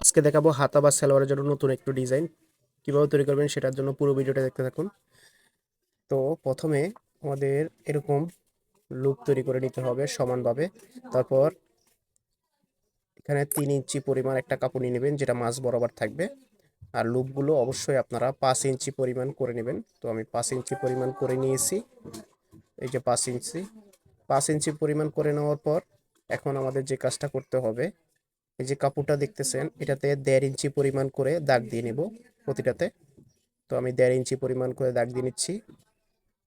আজকে দেখাবো হাতা বা সালোয়ারের জন্য নতুন একটু ডিজাইন কিভাবে তৈরি করবেন সেটার জন্য পুরো ভিডিওটা দেখতে থাকুন। তো প্রথমে আমাদের এরকম লুপ তৈরি করে নিতে হবে সমানভাবে। তারপর এখানে 3 ইঞ্চি পরিমাণ একটা কাপড় নিয়ে নেবেন যেটা মাঝ বরাবর থাকবে। আর লুপগুলো অবশ্যই আপনারা 5 ইঞ্চি পরিমাণ করে নেবেন। তো আমি 5 ইঞ্চি পরিমাণ করে নিয়েছি। এই যে 5 ইঞ্চি 5 ইঞ্চি পরিমাণ করে নেওয়ার পর এখন আমাদের যে কাজটা করতে হবে, এই যে কাপড়টা দেখতেছেন এটাতে 1.5 ইঞ্চি পরিমাণ করে দাগ দিয়ে নেব প্রতিটাতে। তো আমি 1.5 ইঞ্চি পরিমাণ করে দাগ দিয়ে নিচ্ছি।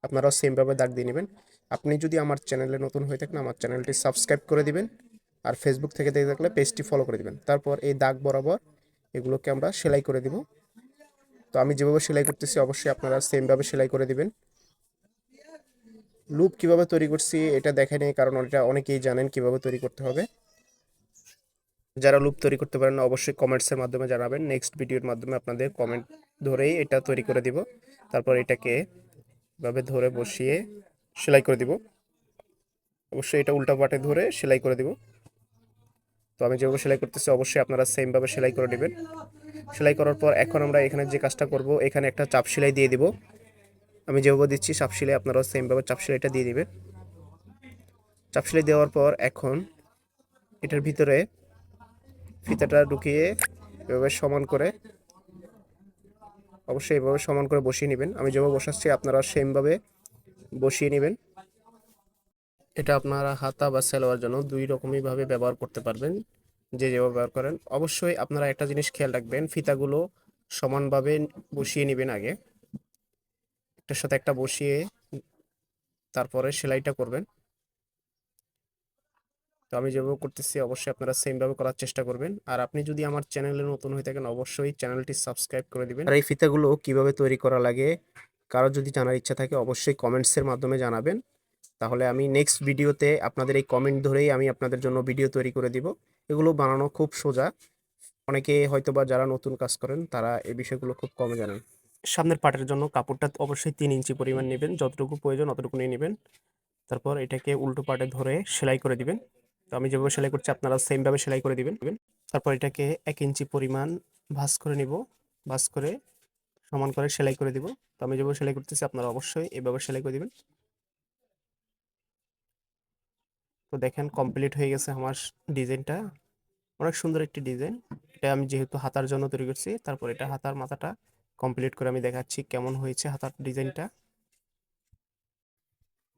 আপনারাও সেমভাবে দাগ দিয়ে নেবেন। আপনি যদি আমার চ্যানেলে নতুন হয়ে থাকেন আমার চ্যানেলটি সাবস্ক্রাইব করে দিবেন, আর ফেসবুক থেকে দেখে থাকলে পেজটি ফলো করে দিবেন। তারপর এই দাগ বরাবর এগুলোকে আমরা সেলাই করে দিব। তো আমি যেভাবে সেলাই করতেছি অবশ্যই আপনারা সেমভাবে সেলাই করে দিবেন। লুপ কিভাবে তৈরি করছি এটা দেখে নেই, কারণ এটা অনেকেই জানেন কিভাবে তৈরি করতে হবে। যারা লুপ তৈরি করতে পারেন না অবশ্যই কমেন্টসের মাধ্যমে জানাবেন। নেক্সট ভিডিওর মাধ্যমে আপনাদের কমেন্ট ধরেই এটা তৈরি করে দিব। তারপর এটাকে এভাবে ধরে বসিয়ে সেলাই করে দিব। অবশ্যই এটা উল্টা পাটে ধরে সেলাই করে দিব। তো আমি যেভাবে সেলাই করতেছি অবশ্যই আপনারা সেমভাবে সেলাই করে নেবেন। সেলাই করার পর এখন আমরা এখানে যে কাজটা করব, এখানে একটা চাপ সেলাই দিয়ে দিব। আমি যেভাবে দিচ্ছি চাপ সেলাই আপনারাও সেমভাবে চাপ সেলাইটা দিয়ে দিবেন। চাপ সেলাই দেওয়ার পর এখন এটার ভিতরে ফিতাটা ঢুকিয়ে এভাবে সমান করে অবশ্যই এভাবে সমান করে বসিয়ে নেবেন। আমি যেভাবে বসাচ্ছি আপনারা সেমভাবে বসিয়ে নেবেন। এটা আপনারা হাতা বা সালোয়ার জন্য দুই রকমই ভাবে ব্যবহার করতে পারবেন, যে যেভাবে ব্যবহার করেন। অবশ্যই আপনারা একটা জিনিস খেয়াল রাখবেন, ফিতাগুলো সমানভাবে বসিয়ে নেবেন। আগে একটার সাথে একটা বসিয়ে তারপরে সেলাইটা করবেন। তো আমি যেভাবে করতেছি অবশ্যই আপনারা সেমভাবে করার চেষ্টা করবেন। আর আপনি যদি আমার চ্যানেলে নতুন হয়ে থাকেন অবশ্যই চ্যানেলটি সাবস্ক্রাইব করে দিবেন। আর এই ফিতাগুলো কিভাবে তৈরি করা লাগে কারো যদি জানার ইচ্ছা থাকে অবশ্যই কমেন্টসের মাধ্যমে জানাবেন। তাহলে আমি নেক্সট ভিডিওতে আপনাদের এই কমেন্ট ধরেই আমি আপনাদের জন্য ভিডিও তৈরি করে দিব। এগুলো বানানো খুব সোজা। অনেকে হয়তোবা যারা নতুন কাজ করেন তারা এই বিষয়গুলো খুব কম জানেন। সামনের পার্টের জন্য কাপড়টা অবশ্যই 3 ইঞ্চি পরিমাণ নেবেন, যতটুকু প্রয়োজন অতটুকু নিয়ে নেবেন। তারপর এটাকে উল্টো পার্টে ধরে সেলাই করে দিবেন। তো আমি যেভাবে সেলাই করছি আপনারা সেমভাবে সেলাই করে দিবেন। তারপর এটাকে 1 ইঞ্চি পরিমাণ ভাঁজ করে নিব, ভাঁজ করে সমান করে সেলাই করে দিব। তো আমি যেভাবে সেলাই করতেছি আপনারা অবশ্যই এভাবে সেলাই করে দিবেন। তো দেখেন কমপ্লিট হয়ে গেছে আমার ডিজাইনটা। অনেক সুন্দর একটি ডিজাইন। এটা আমি যেহেতু হাতার জন্য তৈরি করছি, তারপর এটা হাতার মাথাটা কমপ্লিট করে আমি দেখাচ্ছি কেমন হয়েছে হাতার ডিজাইনটা।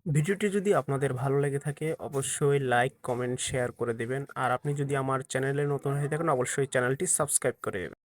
ভিডিওটি যদি আপনাদের ভালো লেগে থাকে অবশ্যই লাইক কমেন্ট শেয়ার করে দেবেন। আর আপনি যদি আমার চ্যানেলে নতুন হয়ে থাকেন অবশ্যই চ্যানেলটি সাবস্ক্রাইব করে দেবেন।